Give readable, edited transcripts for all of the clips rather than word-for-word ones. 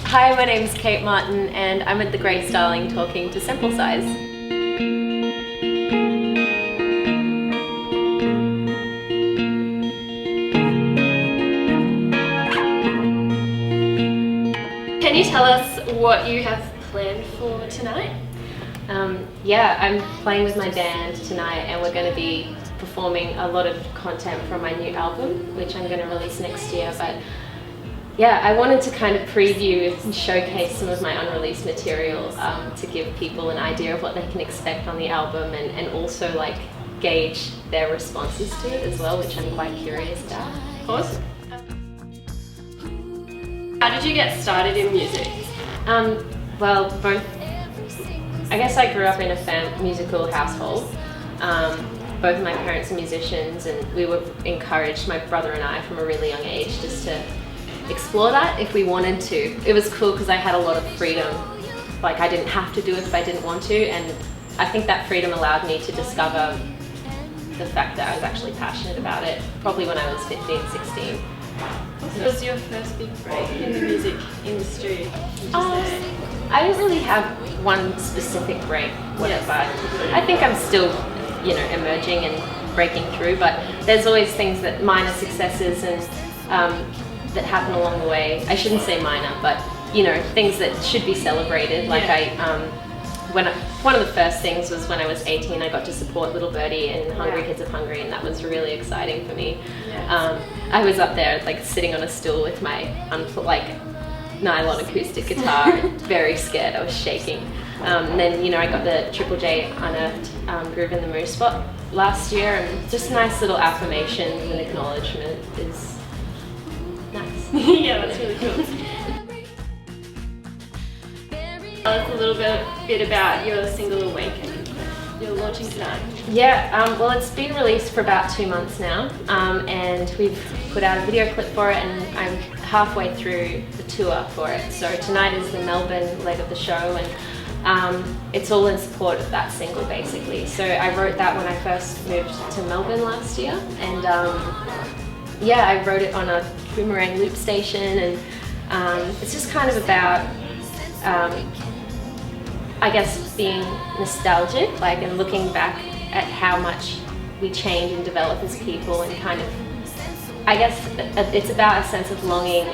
Hi, my name's Kate Martin and I'm at the Grey Starling talking to Sample Size. Can you tell us what you have planned for tonight? Yeah, I'm playing with my band tonight and we're going to be performing a lot of content from my new album, which I'm going to release next year. But yeah, I wanted to kind of preview and showcase some of my unreleased material to give people an idea of what they can expect on the album and also like gauge their responses to it as well, which I'm quite curious about. Awesome. How did you get started in music? Well, I guess I grew up in a musical household. Both of my parents are musicians and we were encouraged, my brother and I, from a really young age just to explore that if we wanted to. It was cool because I had a lot of freedom. Like I didn't have to do it if I didn't want to, and I think that freedom allowed me to discover the fact that I was actually passionate about it, probably when I was 15, 16. What was your first big break in the music industry, would you say? I don't really have one specific break, whatever. I think I'm still, emerging and breaking through, but there's always things that minor successes and that happen along the way. I shouldn't say minor, but things that should be celebrated. Like one of the first things was when I was 18, I got to support Little Birdie in Hungry Kids of Hungry, and that was really exciting for me. I was up there like sitting on a stool with my nylon acoustic guitar, very scared, I was shaking. And then I got the Triple J Unearthed Groove in the Moose spot last year, and just nice little affirmations and acknowledgement is nice. Yeah, that's really cool. Tell us a little bit about your single Awaken. You're launching tonight. Yeah, well it's been released for about 2 months now, and we've put out a video clip for it, and I'm halfway through the tour for it. So tonight is the Melbourne leg of the show, and it's all in support of that single basically. So I wrote that when I first moved to Melbourne last year, and yeah, I wrote it on a boomerang loop station, and it's just kind of about I guess being nostalgic, and looking back at how much we change and develop as people, and kind of, I guess it's about a sense of longing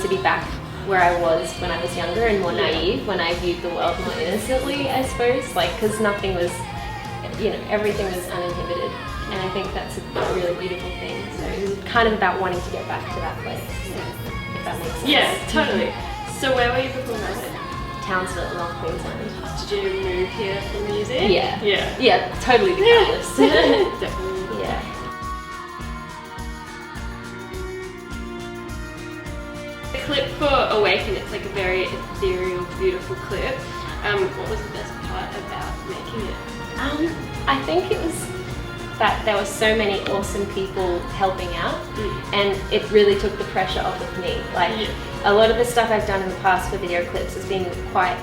to be back where I was when I was younger and more naive, when I viewed the world more innocently, I suppose, because nothing was, everything was uninhibited, and I think that's a really beautiful thing. So it's kind of about wanting to get back to that place, if that makes sense. Yeah, totally. So where were you before Melbourne? Townsville, North Queensland. Did you move here for music? Yeah. Yeah. Yeah, totally the catalyst. Definitely. Yeah. The clip for Awaken, it's like a very ethereal, beautiful clip. What was the best part about making it? I think it was that there were so many awesome people helping out, and it really took the pressure off of me. A lot of the stuff I've done in the past for video clips has been quite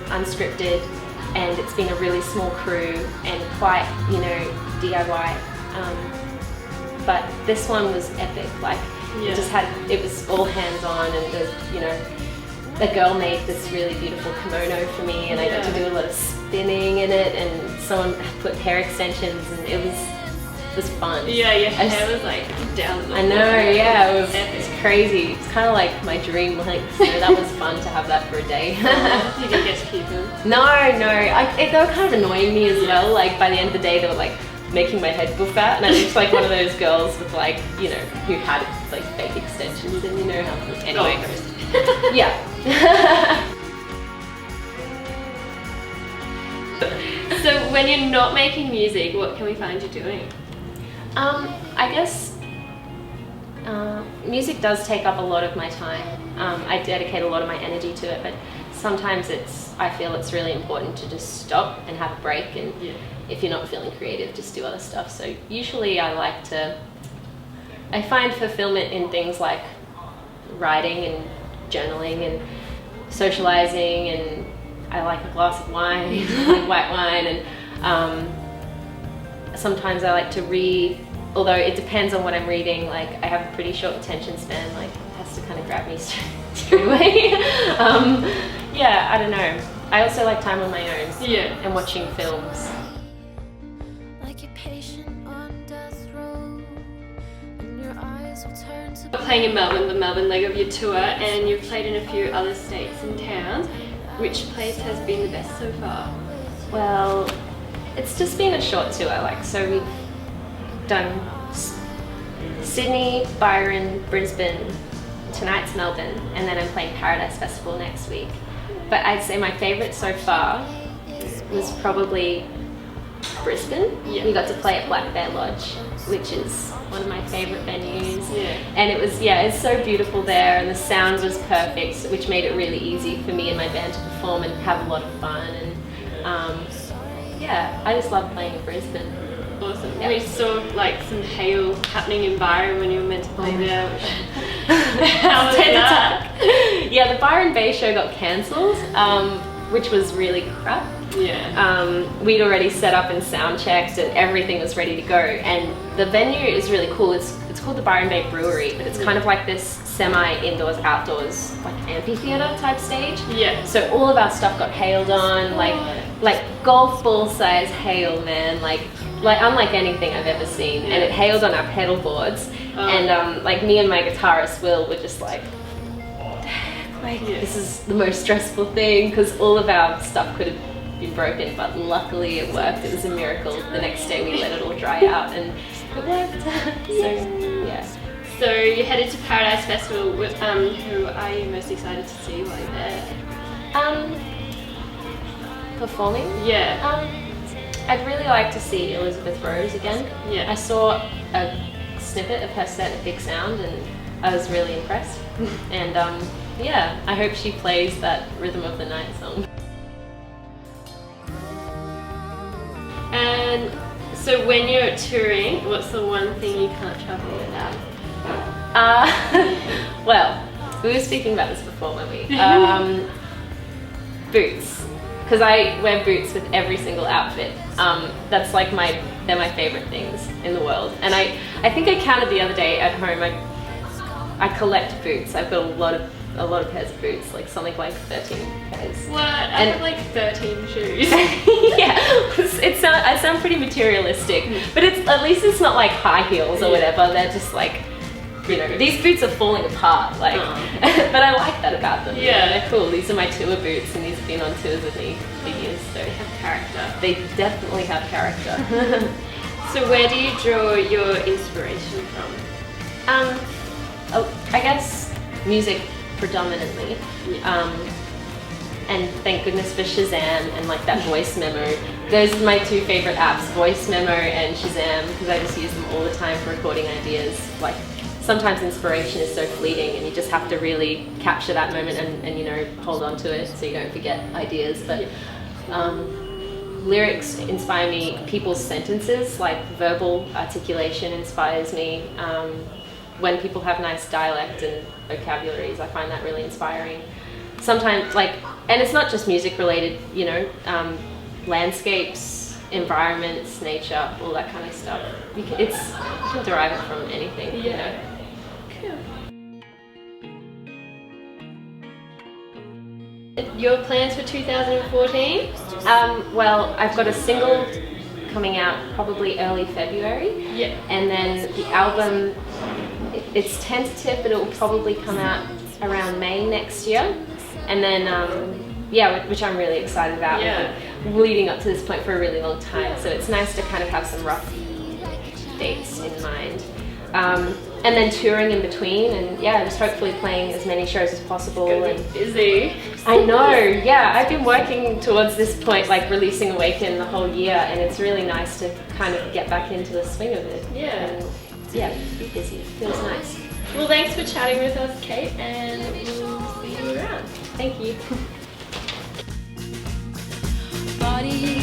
unscripted, and it's been a really small crew and quite, DIY. But this one was epic. It was all hands on, and the girl made this really beautiful kimono for me, and I got to do a lot of spinning in it, and someone put hair extensions, and it was fun. Yeah, your hair was like down. I know, yeah, it was crazy. It's kind of like my dream length, so that was fun to have that for a day. You didn't get to keep them? No, they were kind of annoying me as well. By the end of the day, they were making my head buff out, and I looked like one of those girls with who had fake extensions, and how anyway. Yeah. So when you're not making music, what can we find you doing? I guess music does take up a lot of my time. I dedicate a lot of my energy to it, but sometimes I feel it's really important to just stop and have a break, and if you're not feeling creative, just do other stuff. So usually I find fulfillment in things like writing and journaling and socializing, and I like a glass of wine, like white wine, and sometimes I like to read, although it depends on what I'm reading. I have a pretty short attention span, it has to kind of grab me straight away. Yeah, I don't know. I also like time on my own. Yeah. And watching films. Like a patient on death row, and your eyes will turn to You're playing in Melbourne, the Melbourne leg of your tour, and you've played in a few other states and towns. Which place has been the best so far? Well, it's just been a short tour, like, so we've done Sydney, Byron, Brisbane, tonight's Melbourne, and then I'm playing Paradise Festival next week. But I'd say my favourite so far was probably Brisbane. Yeah. We got to play at Black Bear Lodge, which is one of my favourite venues. Yeah. And it was, yeah, it's so beautiful there, and the sound was perfect, which made it really easy for me and my band to perform and have a lot of fun. And yeah, I just love playing in Brisbane. Awesome. Yeah. We saw like some hail happening in Byron when you were meant to play there. How was that? Yeah, the Byron Bay show got cancelled, which was really crap. Yeah. We'd already set up and sound checked and everything was ready to go, and the venue is really cool. It's called the Byron Bay Brewery, but it's kind of like this semi-indoors, outdoors, like amphitheater type stage. Yeah. So all of our stuff got hailed on, like golf ball size hail, man, like unlike anything I've ever seen. And it hailed on our pedal boards, and like me and my guitarist Will were just like this is the most stressful thing, because all of our stuff could have been broken, but luckily it worked. It was a miracle. The next day we let it all dry out and it worked. So yeah. So you headed to Paradise Festival. With, who are you most excited to see while you're there? Performing? Yeah. I'd really like to see Elizabeth Rose again. Yeah. I saw a snippet of her set at Big Sound and I was really impressed. And yeah, I hope she plays that Rhythm of the Night song. And so when you're touring, what's the one thing you can't travel without? Well, we were speaking about this before, weren't we? Boots. Because I wear boots with every single outfit. That's like they're my favorite things in the world. And I think I counted the other day at home, I collect boots. I've got a lot of pairs of boots, like something like 13 pairs. What? I have like 13 shoes. Yeah, I sound pretty materialistic, but at least it's not like high heels or whatever. They're just like, you know, these boots are falling apart, like, but I like that about them. Yeah. You know, they're cool. These are my tour boots, and these have been on tours with me for years, so They have character. they definitely have character. So where do you draw your inspiration from? I guess music predominantly. And thank goodness for Shazam and like that voice memo. Those are my two favorite apps, voice memo and Shazam, because I just use them all the time for recording ideas. Like sometimes inspiration is so fleeting and you just have to really capture that moment and you know, hold on to it so you don't forget ideas. But lyrics inspire me, people's sentences, like verbal articulation inspires me. When people have nice dialect and vocabularies, I find that really inspiring. Sometimes, like, and it's not just music related, you know, landscapes, environments, nature, all that kind of stuff. You can derive it from anything. Yeah. You know? Cool. Your plans for 2014? Well, I've got a single coming out probably early February. Yeah. And then the album, it's tentative, but it will probably come out around May next year. And then, yeah, which I'm really excited about. Yeah. We've been leading up to this point for a really long time, so it's nice to kind of have some rough dates in mind. And then touring in between, and yeah, just hopefully playing as many shows as possible. It's gonna be busy. I know, yeah. I've been working towards this point, like releasing Awaken the whole year, and it's really nice to kind of get back into the swing of it. Yeah. And, yeah, be busy. It feels nice. Well, thanks for chatting with us, Kate, and we'll see you around. Thank you. body